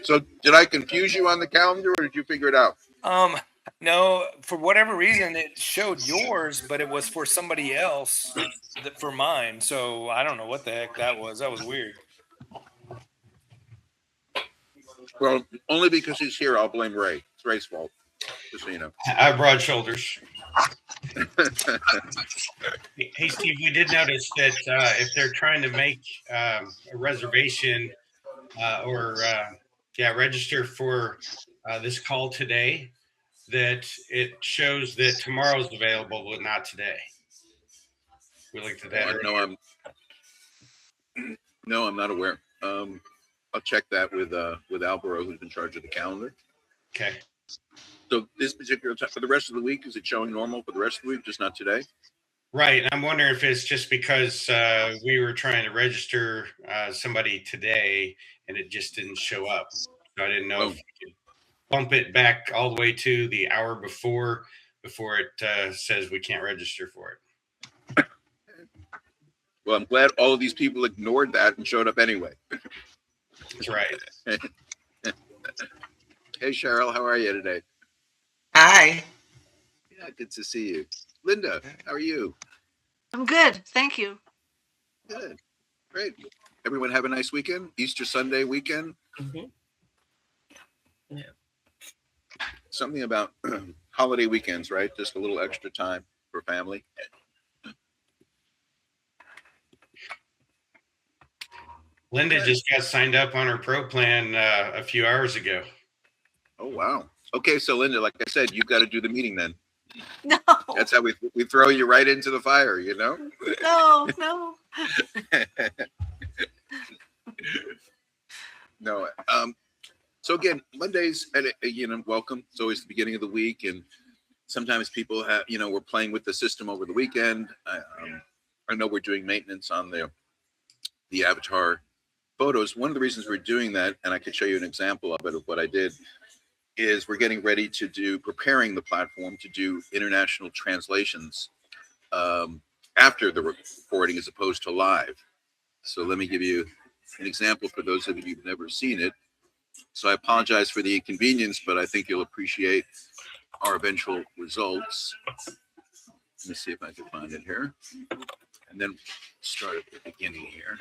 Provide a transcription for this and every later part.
So did I confuse you on the calendar, or did you figure it out? No, for whatever reason, it showed yours, but it was for somebody else for mine. So I don't know what the heck that was. That was weird. Well, only because he's here, I'll blame Ray. It's Ray's fault. Just so you know. I have broad shoulders. Hey, Steve, we did notice that if they're trying to make a reservation or register for this call today, that it shows that tomorrow's available, but not today. We looked at that. No, I'm not aware. I'll check that with Alvaro, who's in charge of the calendar. Okay. So this particular time for the rest of the week, is it showing normal for the rest of the week, just not today? Right. I'm wondering if it's just because we were trying to register somebody today and it just didn't show up. So I didn't know if we could bump it back all the way to the hour before it says we can't register for it. Well, I'm glad all of these people ignored that and showed up anyway. That's right. Hey, Cheryl, how are you today? Hi. Yeah, good to see you. Linda, how are you? I'm good. Thank you. Good. Great. Everyone have a nice weekend? Easter Sunday weekend? Mm-hmm. Yeah. Something about holiday weekends, right? Just a little extra time for family. Linda just got signed up on her pro plan a few hours ago. Oh, wow. Okay, so Linda, like I said, you've got to do the meeting then. No. That's how we throw you right into the fire, you know? No. No. So again, Mondays, welcome. It's always the beginning of the week, and sometimes people have, we're playing with the system over the weekend. I know we're doing maintenance on the avatar photos. One of the reasons we're doing that, and I could show you an example of it, of what I did, is we're getting ready to preparing the platform to do international translations after the recording as opposed to live. So let me give you an example for those of you who've never seen it. So I apologize for the inconvenience, but I think you'll appreciate our eventual results. Let me see if I can find it here. And then start at the beginning here.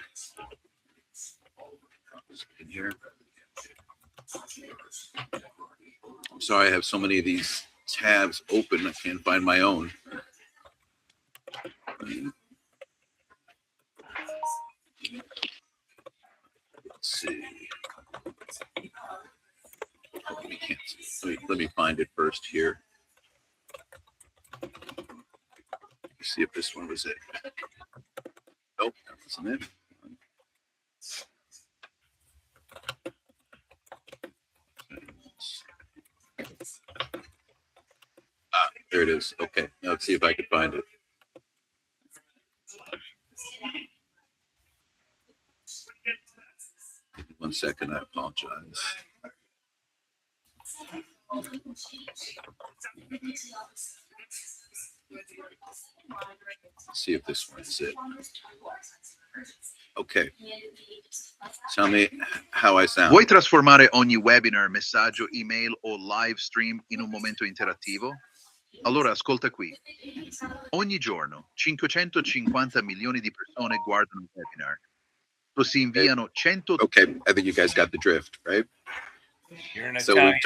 In here. I'm sorry, I have so many of these tabs open, I can't find my own. Let's see. Let me find it first here. Let's see if this one was it. Nope, that wasn't it. There it is. Okay, now let's see if I can find it. One second, I apologize. Let's see if this one is it. Ok. Tell me how I sound. Vuoi trasformare ogni webinar, messaggio, email o live stream in un momento interattivo? Allora ascolta qui. Ogni giorno 550 milioni di persone guardano un webinar. Si inviano 100. Okay, I think you guys got the drift, right? So Italian.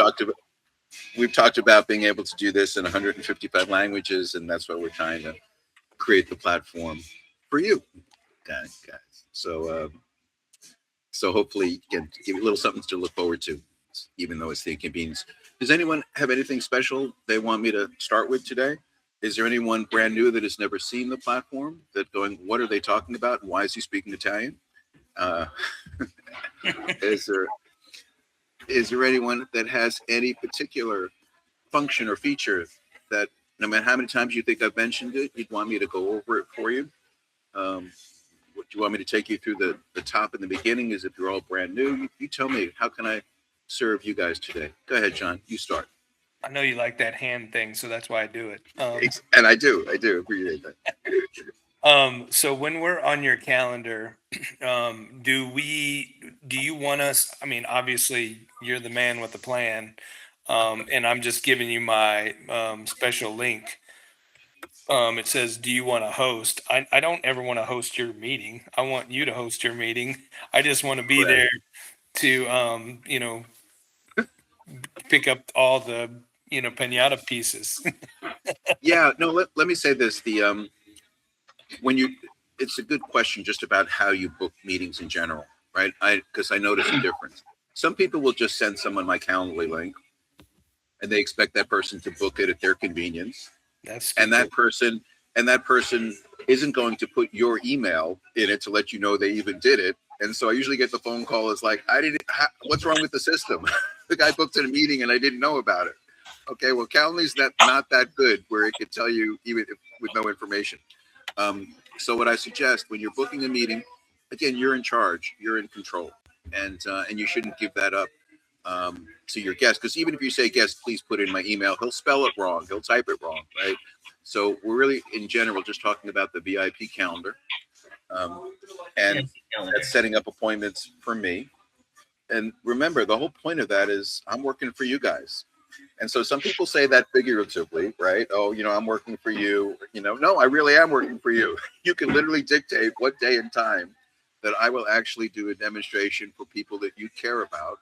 we've talked about being able to do this in 155 languages, and that's why we're trying to create the platform for you guys. So hopefully you can give you a little something to look forward to, even though it's the inconvenience. Does anyone have anything special they want me to start with today? Is there anyone brand new that has never seen the platform that going, what are they talking about? Why is he speaking Italian? Is there anyone that has any particular function or feature that, no matter how many times you think I've mentioned it, you'd want me to go over it for you? Do you want me to take you through the top and the beginning? As if you're all brand new, you tell me, how can I serve you guys today? Go ahead, John, you start. I know you like that hand thing, so that's why I do it. And I do appreciate that. So when we're on your calendar, do you want us, I mean, obviously you're the man with the plan. And I'm just giving you my, special link. It says, do you want to host? I don't ever want to host your meeting. I want you to host your meeting. I just want to be Correct. there to, pick up all the, pinata pieces. Yeah, no, let me say this. When you, it's a good question just about how you book meetings in general, right? Because I notice a difference. Some people will just send someone my Calendly link and they expect that person to book it at their convenience. That's And that stupid. person isn't going to put your email in it to let you know they even did it. And so I usually get the phone call. It's like, what's wrong with the system? The guy booked in a meeting and I didn't know about it. Okay, well, Calendly's not that good where it could tell you even with no information. So what I suggest when you're booking a meeting, again, you're in charge, you're in control, and you shouldn't give that up to your guest, because even if you say guest, please put in my email, he'll spell it wrong, he'll type it wrong, right? So we're really in general just talking about the VIP calendar, and that's setting up appointments for me. And remember, the whole point of that is I'm working for you guys. And so some people say that figuratively, right? Oh, I'm working for you. No, I really am working for you. You can literally dictate what day and time that I will actually do a demonstration for people that you care about,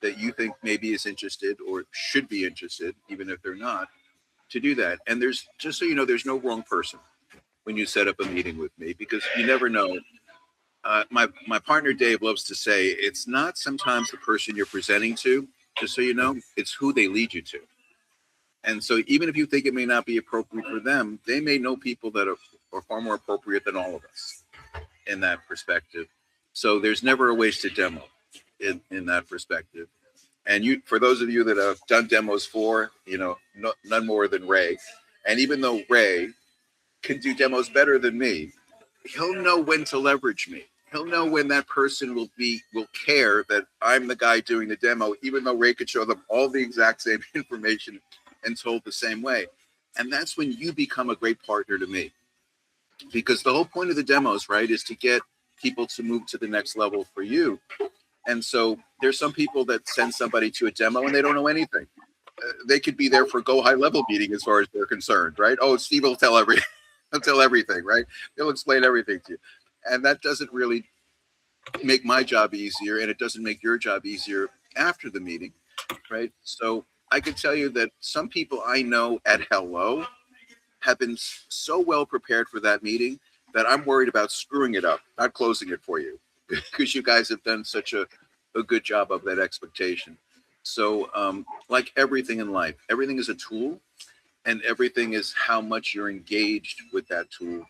that you think maybe is interested or should be interested, even if they're not, to do that. And there's, just so you know, there's no wrong person when you set up a meeting with me, because you never know. My partner Dave loves to say it's not sometimes the person you're presenting to, just so you know, it's who they lead you to. And so even if you think it may not be appropriate for them, they may know people that are far more appropriate than all of us in that perspective. So there's never a wasted demo in that perspective. And for those of you that have done demos for, none more than Ray. And even though Ray can do demos better than me, he'll know when to leverage me. He'll know when that person will care that I'm the guy doing the demo, even though Ray could show them all the exact same information and told the same way. And that's when you become a great partner to me, because the whole point of the demos, right, is to get people to move to the next level for you. And so there's some people that send somebody to a demo and they don't know anything. They could be there for go high level meeting as far as they're concerned, right? Oh, Steve will tell everything, right? He'll explain everything to you. And that doesn't really make my job easier, and it doesn't make your job easier after the meeting, right? So I can tell you that some people I know at Hello have been so well prepared for that meeting that I'm worried about screwing it up, not closing it for you, because you guys have done such a good job of that expectation. So like everything in life, everything is a tool, and everything is how much you're engaged with that tool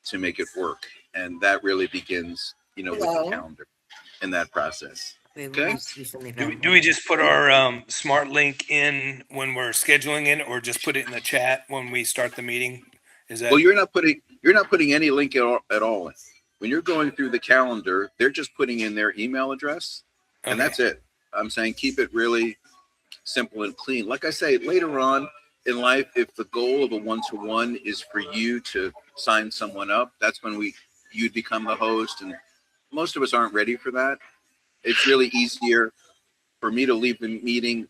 to make it work. And that really begins, with the calendar in that process. Okay. Do we just put our, smart link in when we're scheduling it, or just put it in the chat when we start the meeting? Is that? Well, you're not putting any link at all in. When you're going through the calendar, they're just putting in their email address, and Okay. that's it. I'm saying keep it really simple and clean. Like I say, later on in life, if the goal of a one-to-one is for you to sign someone up, that's when you'd become the host. And most of us aren't ready for that. It's really easier for me to leave the meeting.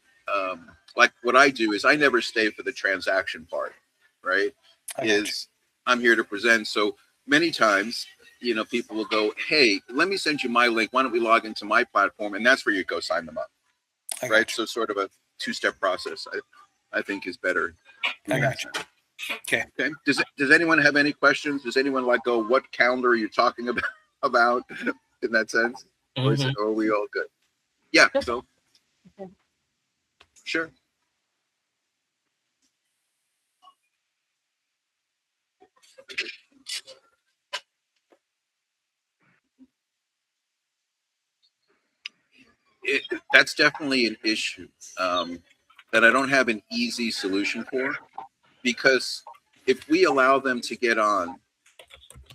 Like what I do is I never stay for the transaction part, right? I'm here to present. So many times, people will go, hey, let me send you my link. Why don't we log into my platform? And that's where you go sign them up, right? So sort of a two-step process, I think is better. I got you. Okay. Does anyone have any questions? Does anyone go, what calendar are you talking about in that sense? Or are we all good? Yeah. So sure. That's definitely an issue that I don't have an easy solution for, because if we allow them to get on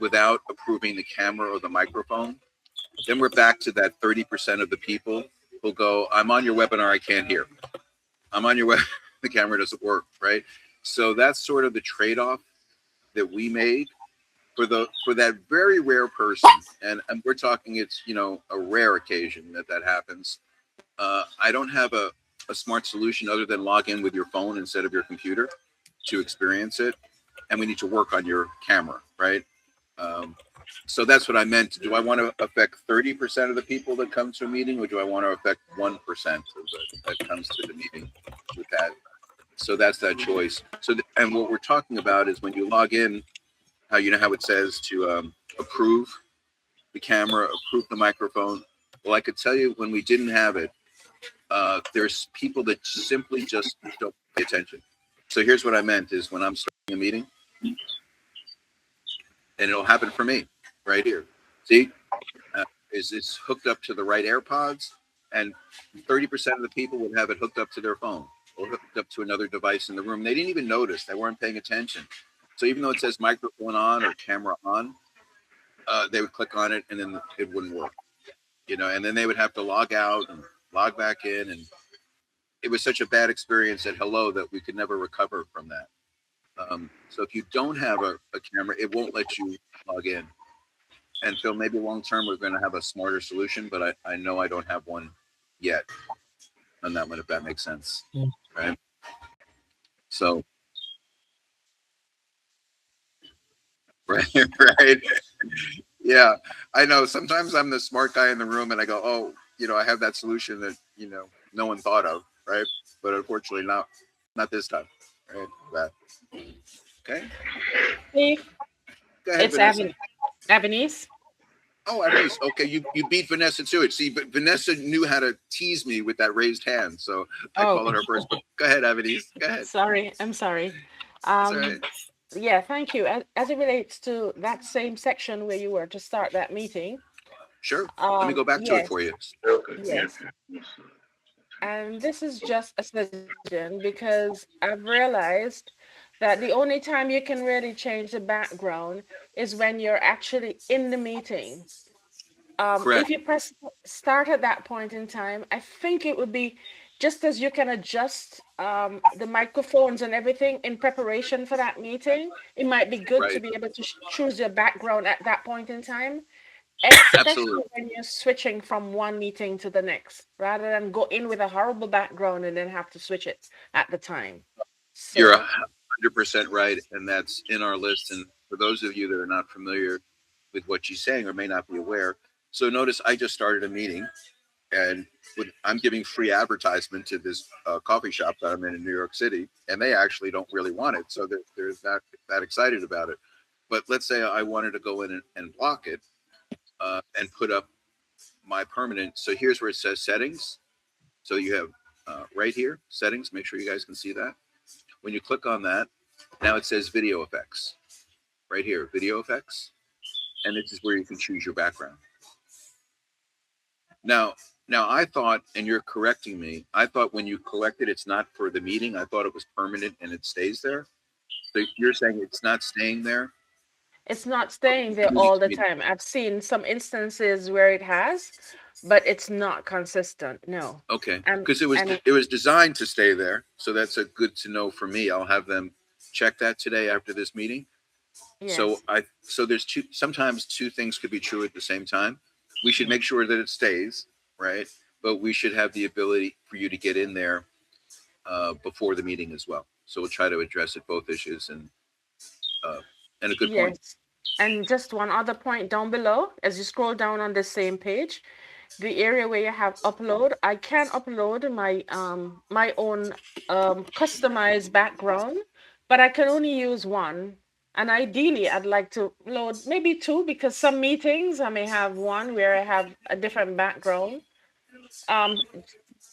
without approving the camera or the microphone, then we're back to that 30% of the people who'll go, I'm on your webinar, I can't hear. I'm on your web, the camera doesn't work, right? So that's sort of the trade-off that we made. for that very rare person, and we're talking, it's, you know, a rare occasion that happens. I don't have a smart solution other than log in with your phone instead of your computer to experience it, and we need to work on your camera, right? So that's what I meant. Do I want to affect 30% of the people that come to a meeting, or do I want to affect 1% that comes to the meeting with that? So that's that choice. So, and what we're talking about is when you log in, how, you know, how it says to approve the camera, approve the microphone. Well, I could tell you when we didn't have it, there's people that simply just don't pay attention. So here's what I meant is when I'm starting a meeting, and it'll happen for me right here. See, is it's hooked up to the right AirPods, and 30% of the people would have it hooked up to their phone or hooked up to another device in the room. They didn't even notice. They weren't paying attention. So even though it says microphone on or camera on, they would click on it and then it wouldn't work, you know, and then they would have to log out and log back in. And it was such a bad experience at Hello that we could never recover from that. So if you don't have a camera, it won't let you log in. And so maybe long-term, we're going to have a smarter solution, but I know I don't have one yet on that one, if that makes sense. Right. So, right. Yeah, I know. Sometimes I'm the smart guy in the room and I go, oh, you know, I have that solution that, you know, no one thought of. Right. But unfortunately not this time. Right. That. Okay. Steve, Go ahead, it's Vanessa. Avenise. Oh, Avenise. Okay, you beat Vanessa to it. See, but Vanessa knew how to tease me with that raised hand, so I call it her first. But go ahead, Avenise. Go ahead. I'm sorry. That's all right. Yeah, thank you. As it relates to that same section where you were to start that meeting. Sure. Let me go back to it for you. Yes. And this is just a suggestion because I've realized that the only time you can really change the background is when you're actually in the meeting. Correct. If you press start at that point in time, I think it would be just as you can adjust the microphones and everything in preparation for that meeting. It might be good to be able to choose your background at that point in time, especially Absolutely. when you're switching from one meeting to the next, rather than go in with a horrible background and then have to switch it at the time. So, You're 100% right, and that's in our list. And for those of you that are not familiar with what she's saying or may not be aware, so notice I just started a meeting, and I'm giving free advertisement to this coffee shop that I'm in New York City, and they actually don't really want it, so they're not that excited about it. But let's say I wanted to go in and block it and put up my permanent. So here's where it says settings. So you have right here, settings. Make sure you guys can see that. When you click on that, now it says video effects. Right here, video effects. And this is where you can choose your background. Now I thought, and you're correcting me, I thought when you collect it, it's not for the meeting. I thought it was permanent and it stays there. So you're saying it's not staying there? it's not staying there all the time. I've seen some instances where it has, but it's not consistent. No. Okay, And- because it was designed to stay there. So that's a good to know for me. I'll have them check that today after this meeting. Yes. So there's sometimes two things could be true at the same time. We should make sure that it stays, right? But we should have the ability for you to get in there before the meeting as well. So we'll try to address it, both issues, and a good point. Yes. And just one other point down below, as you scroll down on the same page, the area where you have upload, I can upload my my own customized background, but I can only use one. And ideally, I'd like to load maybe two, because some meetings I may have one where I have a different background.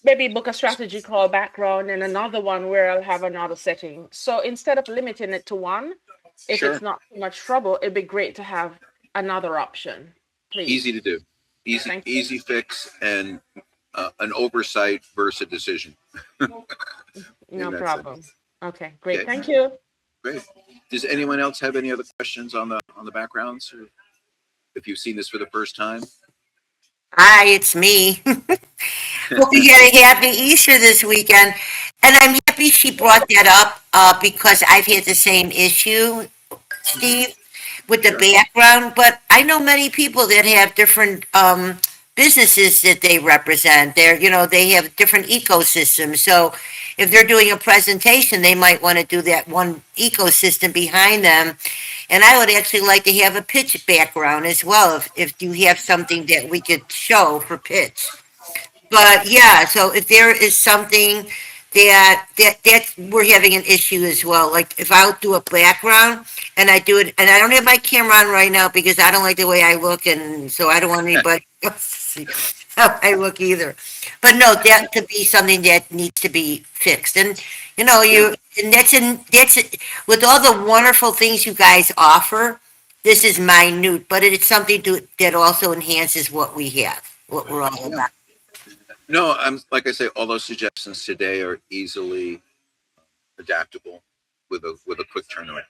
Maybe book a strategy call background, and another one where I'll have another setting. So instead of limiting it to one, if Sure. it's not too much trouble, it'd be great to have another option. Please. Easy to do. Thank you. Easy fix, and an oversight versus a decision. No that problem. Okay, great. Okay. Thank you. Great. Does anyone else have any other questions on the backgrounds, or if you've seen this for the first time? Hi, it's me. Hope you had a happy Easter this weekend. And I'm happy she brought that up because I've had the same issue, Steve. with the Sure. background, but I know many people that have different businesses that they represent. They have different ecosystems. So if they're doing a presentation, they might want to do that one ecosystem behind them. And I would actually like to have a pitch background as well, if you have something that we could show for pitch. But yeah, so if there is something that we're having an issue as well. Like if I'll do a background and I do it, and I don't have my camera on right now because I don't like the way I look, and so I don't want anybody else to see how I look either. But no, that could be something that needs to be fixed. And and that's with all the wonderful things you guys offer. This is minute, but it's something that also enhances what we have, what we're all about. No, I'm like I say, all those suggestions today are easily adaptable with a quick turnaround.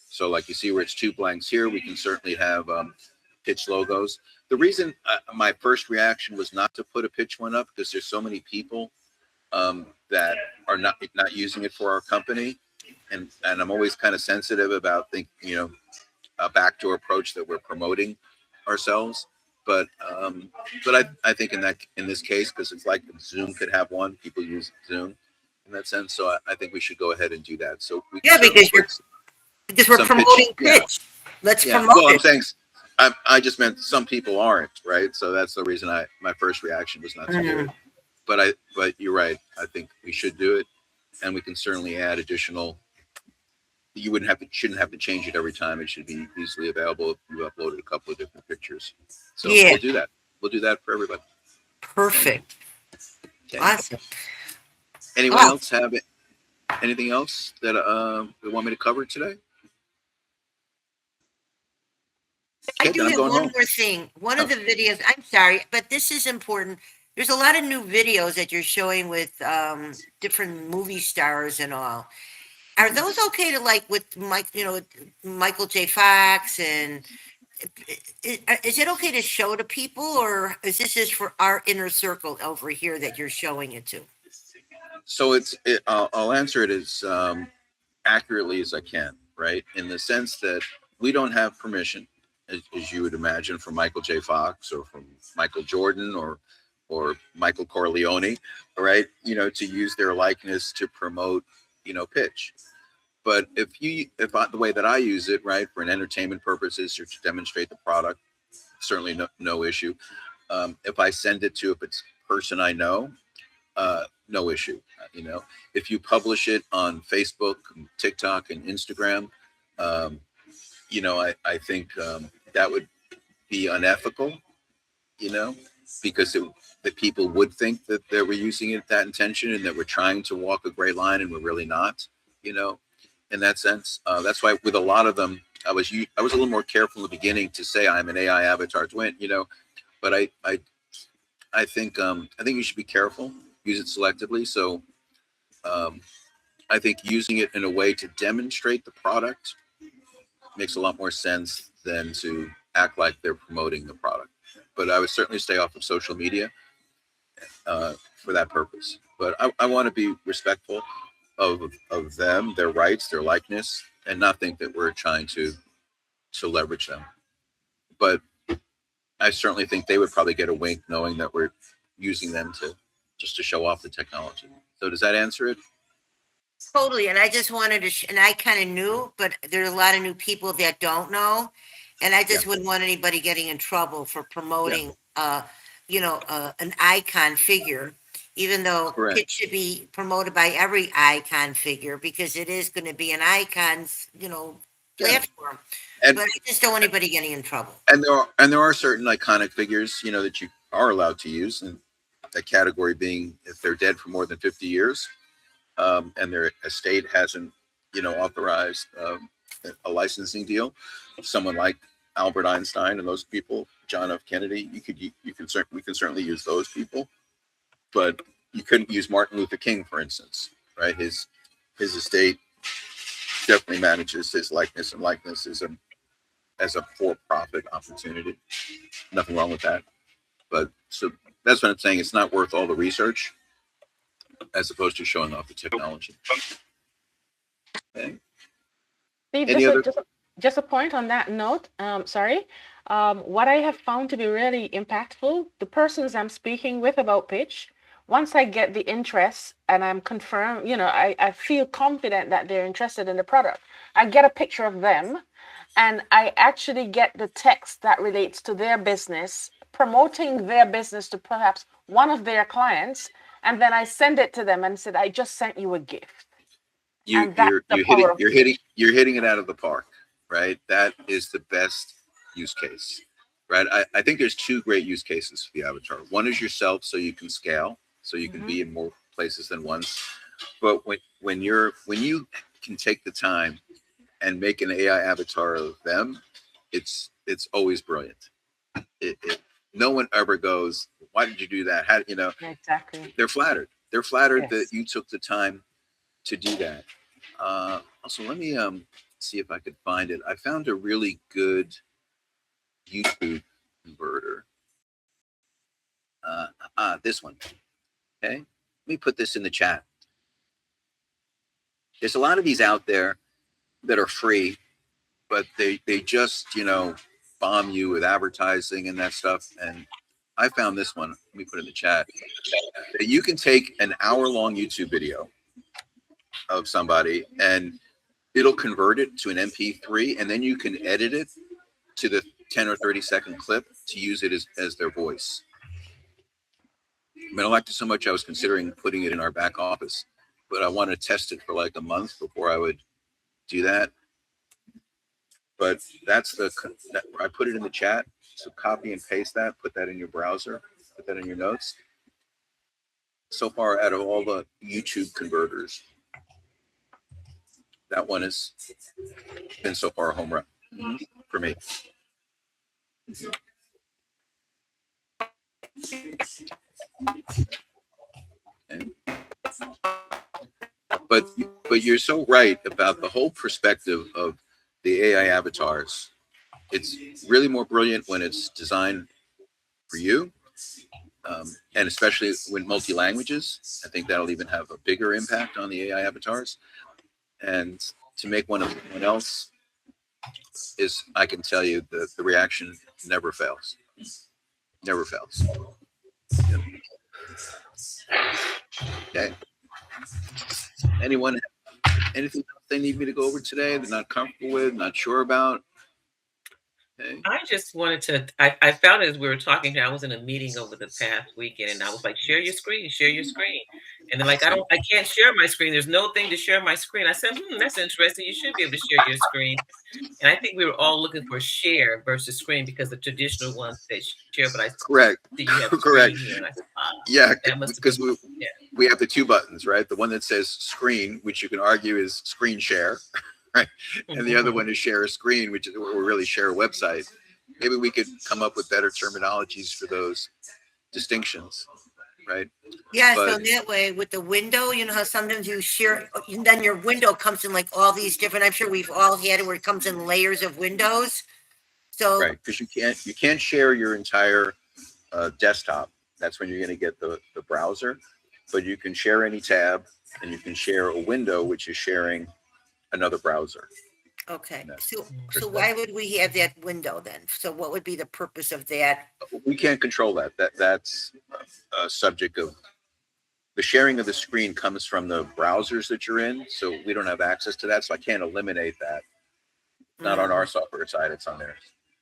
So like you see where it's two blanks here, we can certainly have pitch logos. The reason my first reaction was not to put a pitch one up because there's so many people that are not using it for our company, and I'm always kind of sensitive about a backdoor approach that we're promoting ourselves. But I think in this case, because it's like Zoom could have one, people use Zoom in that sense. So I think we should go ahead and do that. So we can because we're some promoting pitch. pitch. Let's Yeah. promote Well, I'm it. saying I just meant some people aren't, right? So that's the reason my first reaction was not to do it. But you're right. I think we should do it, and we can certainly add additional. You shouldn't have to change it every time. It should be easily available if you uploaded a couple of different pictures. So Yeah. we'll do that. We'll do that for everybody. Perfect. Okay. Awesome. Anyone Wow. else have anything else that they want me to cover today? I Okay, do then I'm have going one home. more thing. One of the videos, I'm sorry, but this is important. There's a lot of new videos that you're showing with different movie stars and all. Are those okay to like with Michael J. Fox, and is it okay to show to people, or is this just for our inner circle over here that you're showing it to? So I'll answer it as accurately as I can, right? In the sense that we don't have permission, as you would imagine, from Michael J. Fox or from Michael Jordan or Michael Corleone, right? To use their likeness to promote, pitch. But if the way that I use it, right, for an entertainment purposes or to demonstrate the product, certainly no issue. If I send it to a person I know, no issue. If you publish it on Facebook, TikTok, and Instagram, I think that would be unethical, because the people would think that they were using it with that intention and that we're trying to walk a gray line and we're really not, in that sense. That's why with a lot of them, I was a little more careful in the beginning to say I'm an AI avatar twin, but I think you should be careful, use it selectively. So I think using it in a way to demonstrate the product makes a lot more sense than to act like they're promoting the product. But I would certainly stay off of social media for that purpose. But I want to be respectful of them, their rights, their likeness, and not think that we're trying to leverage them. But I certainly think they would probably get a wink knowing that we're using them just to show off the technology. So does that answer it? Totally. And I just wanted to, and I kind of knew, but there's a lot of new people that don't know. And I just wouldn't want anybody getting in trouble for promoting, an icon figure, even though Correct. it should be promoted by every icon figure because it is going to be an icon's, platform. And but I just don't want anybody getting in trouble. And there are certain iconic figures, that you are allowed to use, and that category being if they're dead for more than 50 years, and their estate hasn't, authorized a licensing deal. Someone like Albert Einstein and those people, John F. Kennedy, we can certainly use those people, but you couldn't use Martin Luther King, for instance, right? His estate definitely manages his likeness, and likeness is as a for-profit opportunity. Nothing wrong with that. But so that's what I'm saying. It's not worth all the research as opposed to showing off the technology. Okay. Steve, Any other- just a point on that note. Sorry. What I have found to be really impactful, the persons I'm speaking with about pitch, once I get the interest and I'm confirmed, I feel confident that they're interested in the product. I get a picture of them and I actually get the text that relates to their business, promoting their business to perhaps one of their clients. And then I send it to them and said, I just sent you a gift. And that's the power of You're hitting it out of the park, right? That is the best use case, right? I think there's two great use cases for the avatar. One is yourself, so you can scale, so you can be in more places than once. But when you can take the time and make an AI avatar of them, it's always brilliant. No one ever goes, why did you do that? How, Exactly. they're flattered. They're flattered Yes. that you took the time to do that. Also, let me see if I could find it. I found a really good YouTube converter. This one. Okay. Let me put this in the chat. There's a lot of these out there that are free, but they just, bomb you with advertising and that stuff. And I found this one. Let me put it in the chat. That you can take an hour-long YouTube video of somebody and it'll convert it to an MP3, and then you can edit it to the 10 or 30-second clip to use it as their voice. I mean, I liked it so much I was considering putting it in our back office, but I want to test it for like a month before I would do that. But that's I put it in the chat. So copy and paste that, put that in your browser, put that in your notes. So far, out of all the YouTube converters, that one has been so far a home run for me. Okay. But you're so right about the whole perspective of the AI avatars. It's really more brilliant when it's designed for you, and especially when multi-languages. I think that'll even have a bigger impact on the AI avatars. And to make one of someone else is, I can tell you, the reaction never fails. Never fails. Yep. Okay. Anyone, anything else they need me to go over today? They're not comfortable with, not sure about? Okay. I just wanted to, I found as we were talking, I was in a meeting over the past weekend and I was like, share your screen. And they're like, I can't share my screen. There's no thing to share my screen. I said, that's interesting. You should be able to share your screen. And I think we were all looking for share versus screen because the traditional ones say share, but I Correct. see you have Correct. screen here. And I said, Yeah, that must because be, we have the two buttons, right? The one that says screen, which you can argue is screen share, right? And the other one is share a screen, which is or really share a website. Maybe we could come up with better terminologies for those distinctions, right? Yeah, so But- that way with the window, you know how sometimes you share, and then your window comes in like all these different, I'm sure we've all had it where it comes in layers of windows. So, Right, because you can't share your entire desktop. That's when you're going to get the browser, but you can share any tab, and you can share a window, which is sharing another browser. okay, No. so why would we have that window then? So what would be the purpose of that? We can't control that. That's a subject of the sharing of the screen comes from the browsers that you're in, so we don't have access to that. So I can't eliminate that. Not on our software side; it's on theirs.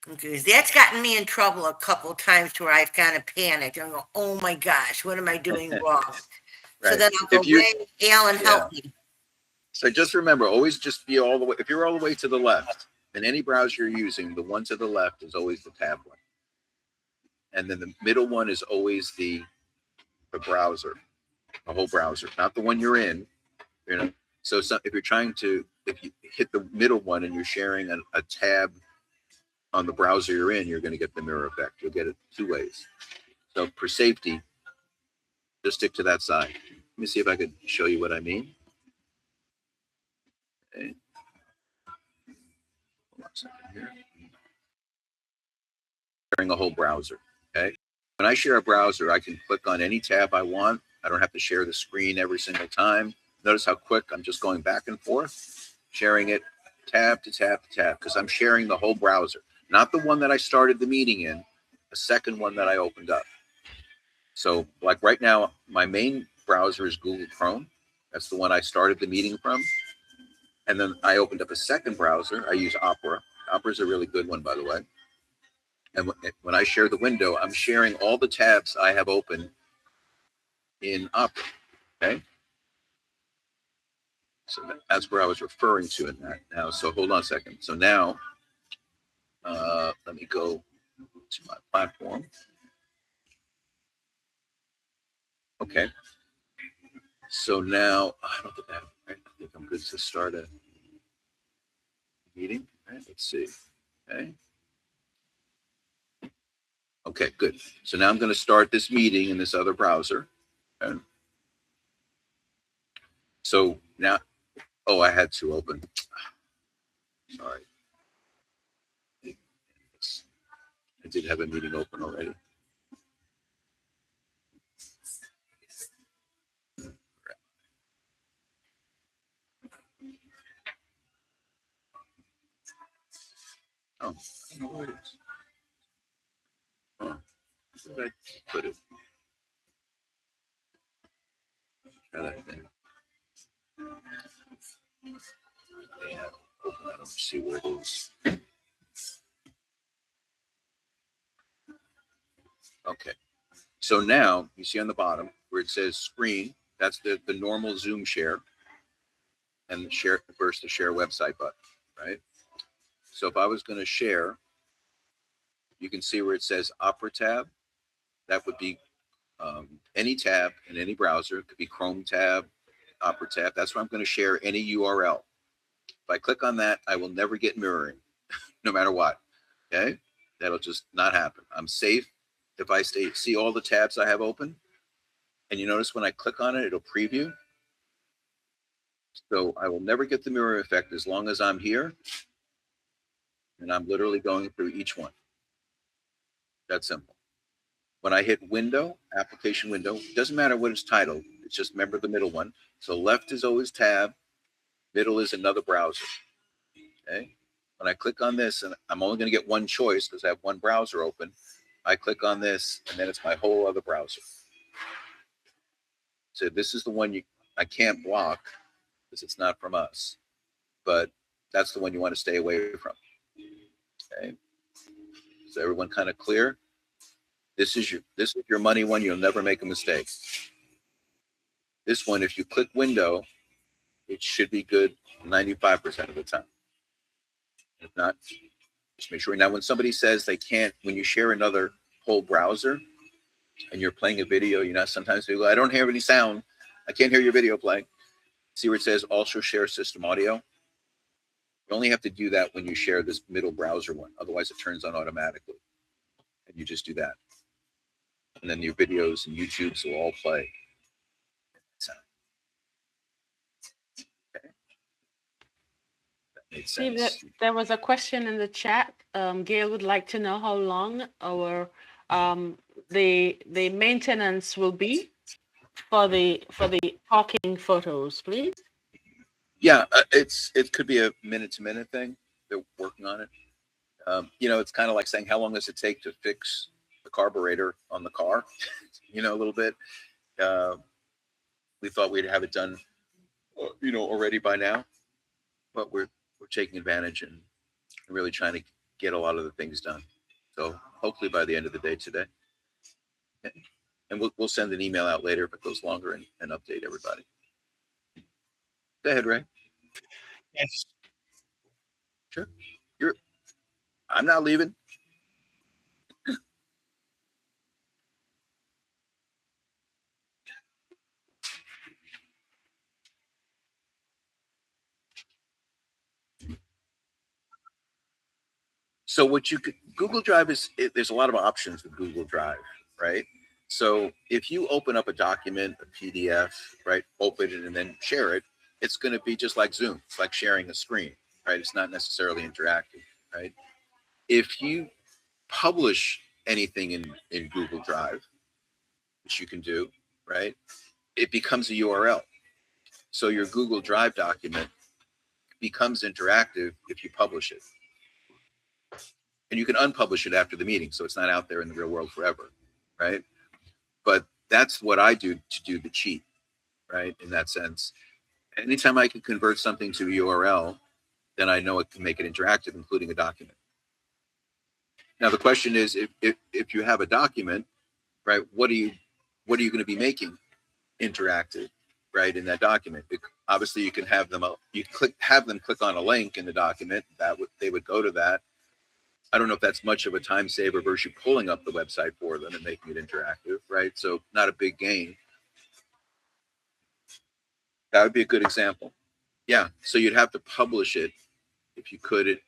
Okay, that's gotten me in trouble a couple of times where I've kind of panicked and go, oh my gosh, what am I doing wrong? So Right. then I'll go, If you- wait, Alan, help me. So just remember, always just be all the way. If you're all the way to the left, in any browser you're using, the one to the left is always the tab one, and then the middle one is always the browser, the whole browser, not the one you're in. You know, so if you hit the middle one and you're sharing a tab on the browser you're in, you're going to get the mirror effect. You'll get it two ways. So for safety, just stick to that side. Let me see if I could show you what I mean. Okay. Hold on a second here. Sharing a whole browser. Okay. When I share a browser, I can click on any tab I want. I don't have to share the screen every single time. Notice how quick I'm just going back and forth, sharing it tab to tab to tab, because I'm sharing the whole browser, not the one that I started the meeting in, the second one that I opened up. So like right now, my main browser is Google Chrome. That's the one I started the meeting from. And then I opened up a second browser. I use Opera. Opera is a really good one, by the way. And when I share the window, I'm sharing all the tabs I have open in Opera. Okay. So that's where I was referring to in that now. So hold on a second. So now, let me go to my platform. Okay. So now I don't think I think I'm good to start a meeting. All right, let's see. Okay. Okay, good. So now I'm going to start this meeting in this other browser. Okay. So now, oh, I had to open. Sorry. I did have a meeting open already. Oh, I don't know where it is. Oh, where did I put it? Try that thing. Yeah, open that up, see where it is. Okay. So now you see on the bottom where it says screen, that's the normal Zoom share, and share versus the share website button, right? So if I was going to share, you can see where it says Opera tab. That would be any tab in any browser. It could be Chrome tab, Opera tab. That's where I'm going to share any URL. If I click on that, I will never get mirroring, no matter what. Okay, that'll just not happen. I'm safe if I see all the tabs I have open. And you notice when I click on it, it'll preview. So I will never get the mirror effect as long as I'm here. And I'm literally going through each one. That's simple. When I hit window, application window, it doesn't matter what it's titled. It's just remember the middle one. So left is always tab. Middle is another browser. Okay. When I click on this, and I'm only going to get one choice because I have one browser open. I click on this, and then it's my whole other browser. So this is the one I can't block because it's not from us, but that's the one you want to stay away from. Okay. Is everyone kind of clear? This is your money one. You'll never make a mistake. This one, if you click window, it should be good 95% of the time. If not, just make sure. Now, when somebody says they can't, when you share another whole browser and you're playing a video, sometimes people go, I don't hear any sound. I can't hear your video playing. See where it says also share system audio? You only have to do that when you share this middle browser one. Otherwise, it turns on automatically. And you just do that. And then your videos and YouTubes will all play. Okay. That made See, sense. there was a question in the chat. Gail would like to know how long our the maintenance will be for the talking photos, please. Yeah, it could be a minute-to-minute thing. They're working on it. It's kind of like saying, how long does it take to fix the carburetor on the car? A little bit. We thought we'd have it done, already by now, but we're taking advantage and really trying to get a lot of the things done. So hopefully by the end of the day today. Okay. And we'll send an email out later if it goes longer and update everybody. Go ahead, Ray. Yes. Sure. I'm not leaving. So Google Drive there's a lot of options with Google Drive, right? So if you open up a document, a PDF, right, open it and then share it, it's going to be just like Zoom. It's like sharing a screen, right? It's not necessarily interactive, right? If you publish anything in Google Drive, which you can do, right, it becomes a URL. So your Google Drive document becomes interactive if you publish it. And you can unpublish it after the meeting, so it's not out there in the real world forever, right? But that's what I do to do the cheat, right? In that sense, anytime I can convert something to a URL, then I know it can make it interactive, including a document. Now the question is, if you have a document, right, what are you going to be making interactive, right, in that document? Obviously, you can have them click on a link in the document they would go to that. I don't know if that's much of a time saver versus you pulling up the website for them and making it interactive, right? So not a big gain. That would be a good example. Yeah, so you'd have to publish it if you could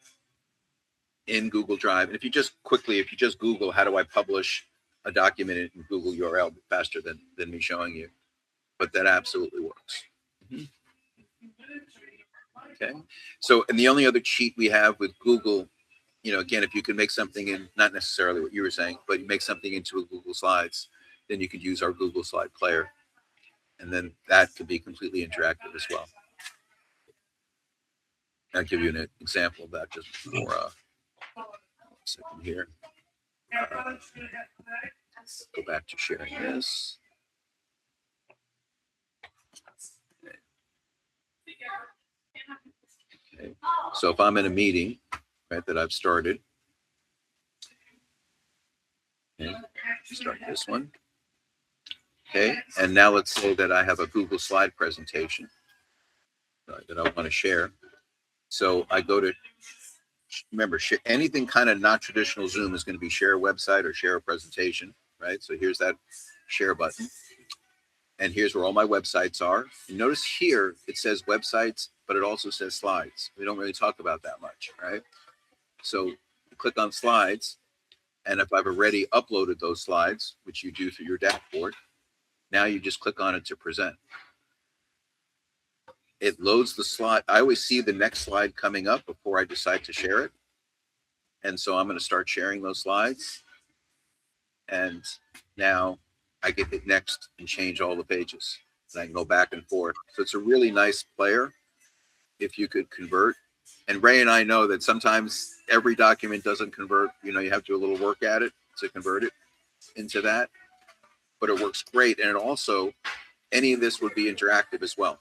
in Google Drive. And if you just Google, how do I publish a document in Google URL, faster than me showing you. But that absolutely works. Mm-hmm. Okay. So, and the only other cheat we have with Google, again, if you can make something in, not necessarily what you were saying, but you make something into a Google Slides, then you could use our Google Slide Player. And then that could be completely interactive as well. I'll give you an example of that just before a second here. Go back to sharing this. Okay. So if I'm in a meeting, right, that I've started, okay, start this one. Okay, and now let's say that I have a Google slide presentation that I want to share. So I go to, remember, anything kind of not traditional Zoom is going to be share a website or share a presentation, right? So here's that share button. And here's where all my websites are. You notice here it says websites, but it also says slides. We don't really talk about that much, right? So you click on slides. And if I've already uploaded those slides, which you do through your dashboard, now you just click on it to present. It loads the slide. I always see the next slide coming up before I decide to share it. And so I'm going to start sharing those slides. And now I get hit next and change all the pages. And I can go back and forth. So it's a really nice player if you could convert. And Ray and I know that sometimes every document doesn't convert. You have to do a little work at it to convert it into that. But it works great. And it also, any of this would be interactive as well.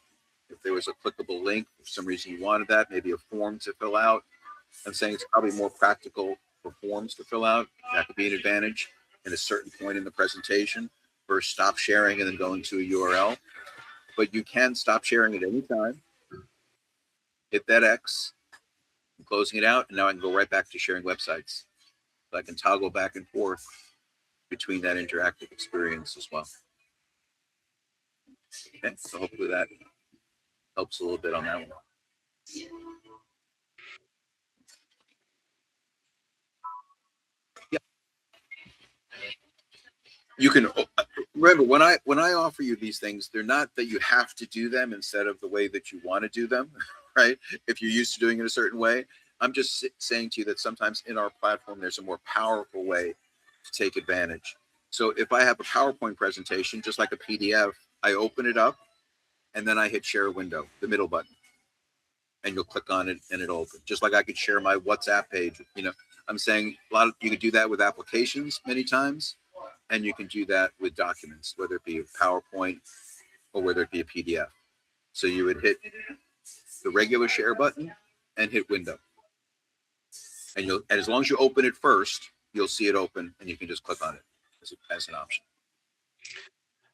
If there was a clickable link, for some reason you wanted that, maybe a form to fill out. I'm saying it's probably more practical for forms to fill out. That could be an advantage at a certain point in the presentation versus stop sharing and then going to a URL. But you can stop sharing at any time. Hit that X. I'm closing it out, and now I can go right back to sharing websites. So I can toggle back and forth between that interactive experience as well. Okay, so hopefully that helps a little bit on that one. Yeah. You can remember when I offer you these things, they're not that you have to do them instead of the way that you want to do them, right? If you're used to doing it a certain way, I'm just saying to you that sometimes in our platform, there's a more powerful way to take advantage. So if I have a PowerPoint presentation, just like a PDF, I open it up and then I hit share window, the middle button, and you'll click on it and it'll open. Just like I could share my WhatsApp page. I'm saying you could do that with applications many times, and you can do that with documents, whether it be a PowerPoint or whether it be a PDF. So you would hit the regular share button and hit window. And as long as you open it first, you'll see it open and you can just click on it as an option.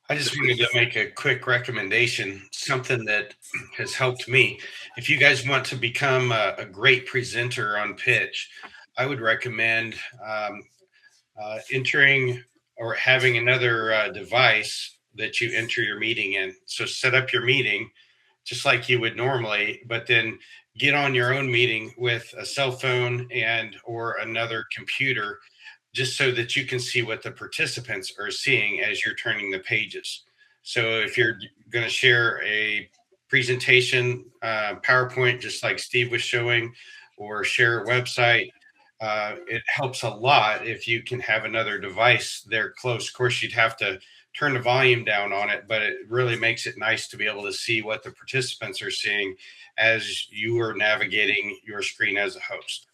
I just wanted to make a quick recommendation, something that has helped me. If you guys want to become a great presenter on pitch, I would recommend entering or having another device that you enter your meeting in. So set up your meeting just like you would normally, but then get on your own meeting with a cell phone or another computer, just so that you can see what the participants are seeing as you're turning the pages. So if you're going to share a presentation, PowerPoint, just like Steve was showing, or share a website, it helps a lot if you can have another device there close. Of course, you'd have to turn the volume down on it, but it really makes it nice to be able to see what the participants are seeing as you are navigating your screen as a host.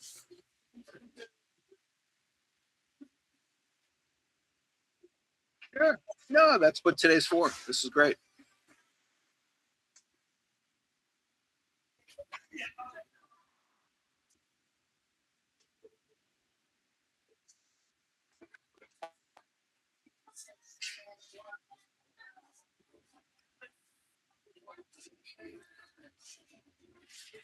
Sure. No, that's what today's for. This is great.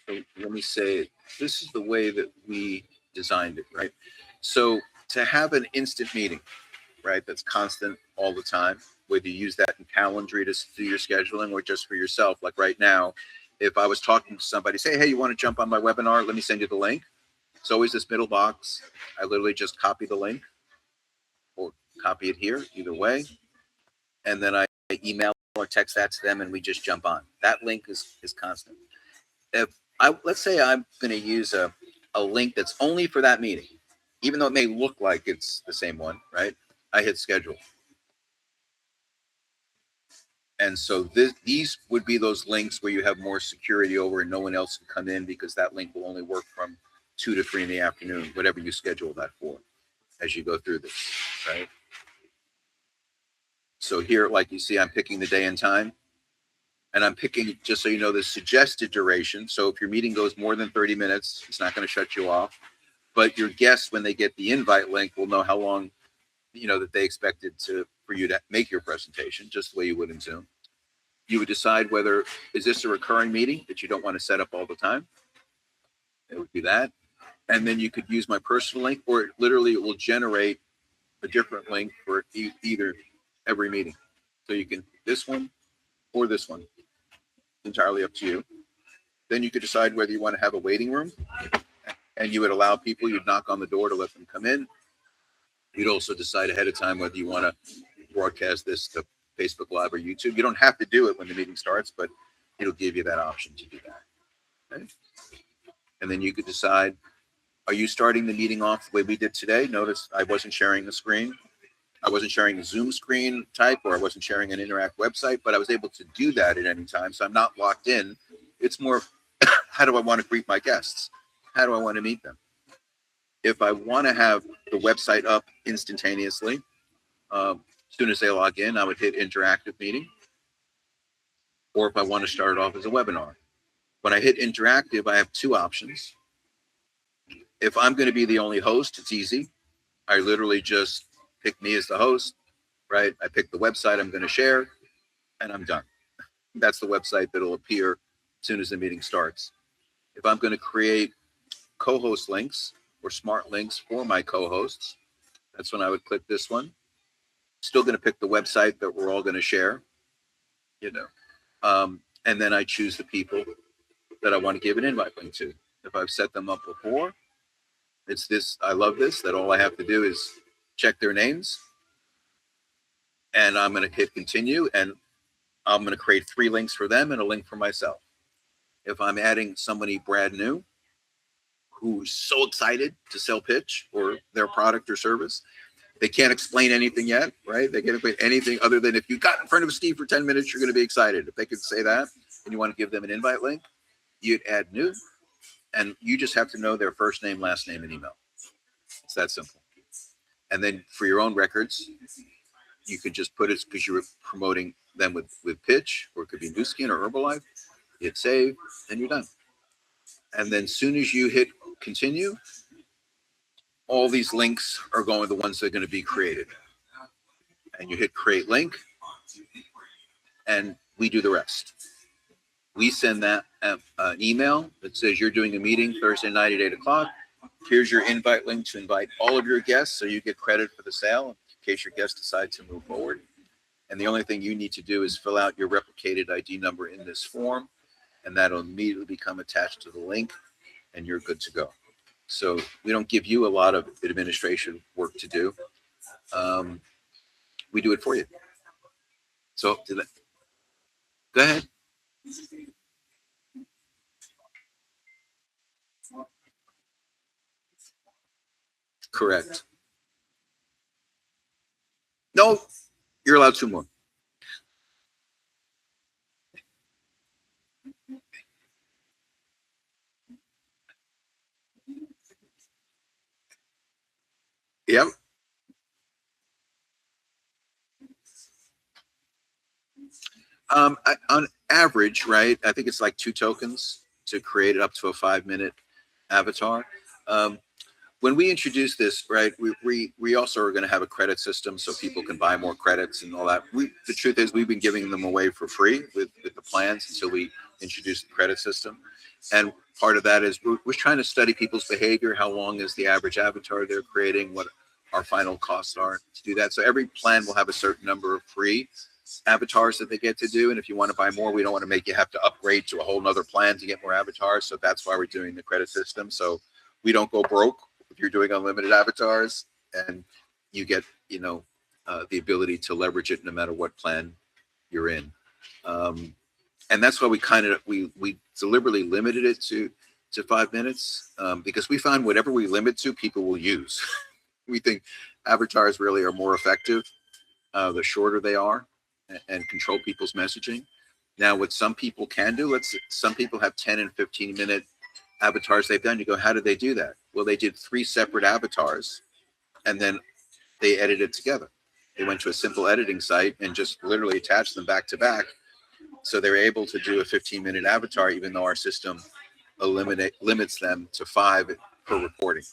So let me say, this is the way that we designed it, right? So to have an instant meeting, right, that's constant all the time, whether you use that in Calendly to do your scheduling or just for yourself, like right now, if I was talking to somebody, say, hey, you want to jump on my webinar? Let me send you the link. It's always this middle box. I literally just copy the link or copy it here, either way. And then I email or text that to them and we just jump on. That link is constant. Let's say I'm going to use a link that's only for that meeting, even though it may look like it's the same one, right? I hit schedule. And so these would be those links where you have more security over and no one else can come in because that link will only work from 2 to 3 in the afternoon, whatever you schedule that for as you go through this, right? So here, like you see, I'm picking the day and time. And I'm picking, just so you know, the suggested duration. So if your meeting goes more than 30 minutes, it's not going to shut you off. But your guests, when they get the invite link, will know how long, that they expected for you to make your presentation, just the way you would in Zoom. You would decide whether, is this a recurring meeting that you don't want to set up all the time? It would be that. And then you could use my personal link, or literally it will generate a different link for either every meeting. So you can, this one or this one. Entirely up to you. Then you could decide whether you want to have a waiting room, and you would allow people, you'd knock on the door to let them come in. You'd also decide ahead of time whether you want to broadcast this to Facebook Live or YouTube. You don't have to do it when the meeting starts, but it'll give you that option to do that. Okay? And then you could decide, are you starting the meeting off the way we did today? Notice I wasn't sharing the screen. I wasn't sharing a Zoom screen type, or I wasn't sharing an Interact website, but I was able to do that at any time. So I'm not locked in. It's more, how do I want to greet my guests? How do I want to meet them? If I want to have the website up instantaneously, as soon as they log in, I would hit interactive meeting. Or if I want to start it off as a webinar. When I hit interactive, I have 2 options. If I'm going to be the only host, it's easy. I literally just pick me as the host, right? I pick the website I'm going to share, and I'm done. That's the website that'll appear as soon as the meeting starts. If I'm going to create co-host links or smart links for my co-hosts, that's when I would click this one. Still going to pick the website that we're all going to share, and then I choose the people that I want to give an invite link to. If I've set them up before, it's this, I love this, that all I have to do is check their names, and I'm going to hit continue, and I'm going to create 3 links for them and a link for myself. If I'm adding somebody brand new who's so excited to sell pitch or their product or service, they can't explain anything yet, right? They can't explain anything other than if you got in front of Steve for 10 minutes, you're going to be excited. If they could say that and you want to give them an invite link, you'd add new, and you just have to know their first name, last name, and email. It's that simple. And then for your own records, you could just put it, because you were promoting them with pitch, or it could be Nu Skin or Herbalife. Hit save, and you're done. And then soon as you hit continue, all these links are going to the ones that are going to be created. And you hit create link, and we do the rest. We send that an email that says you're doing a meeting Thursday night at 8 o'clock. Here's your invite link to invite all of your guests, so you get credit for the sale in case your guests decide to move forward. And the only thing you need to do is fill out your replicated ID number in this form, and that'll immediately become attached to the link, and you're good to go. So we don't give you a lot of administration work to do. We do it for you. So go ahead. Correct. No, you're allowed 2 more. Yep. On average, right? I think it's like 2 tokens to create it up to a 5-minute avatar. When we introduce this, right, we also are going to have a credit system so people can buy more credits and all that. The truth is we've been giving them away for free with the plans until we introduce the credit system. And part of that is we're trying to study people's behavior. How long is the average avatar they're creating? What our final costs are to do that. So every plan will have a certain number of free avatars that they get to do. And if you want to buy more, we don't want to make you have to upgrade to a whole nother plan to get more avatars. So that's why we're doing the credit system. So we don't go broke if you're doing unlimited avatars, and you get, the ability to leverage it no matter what plan you're in. And that's why we deliberately limited it to 5 minutes, because we find whatever we limit to, people will use. We think avatars really are more effective the shorter they are, and control people's messaging. Now, what some people can do, some people have 10 and 15-minute avatars they've done. You go, how did they do that? Well, they did 3 separate avatars, and then they edited it together. They went to a simple editing site and just literally attached them back to back. So they're able to do a 15-minute avatar, even though our system limits them to 5 per recording.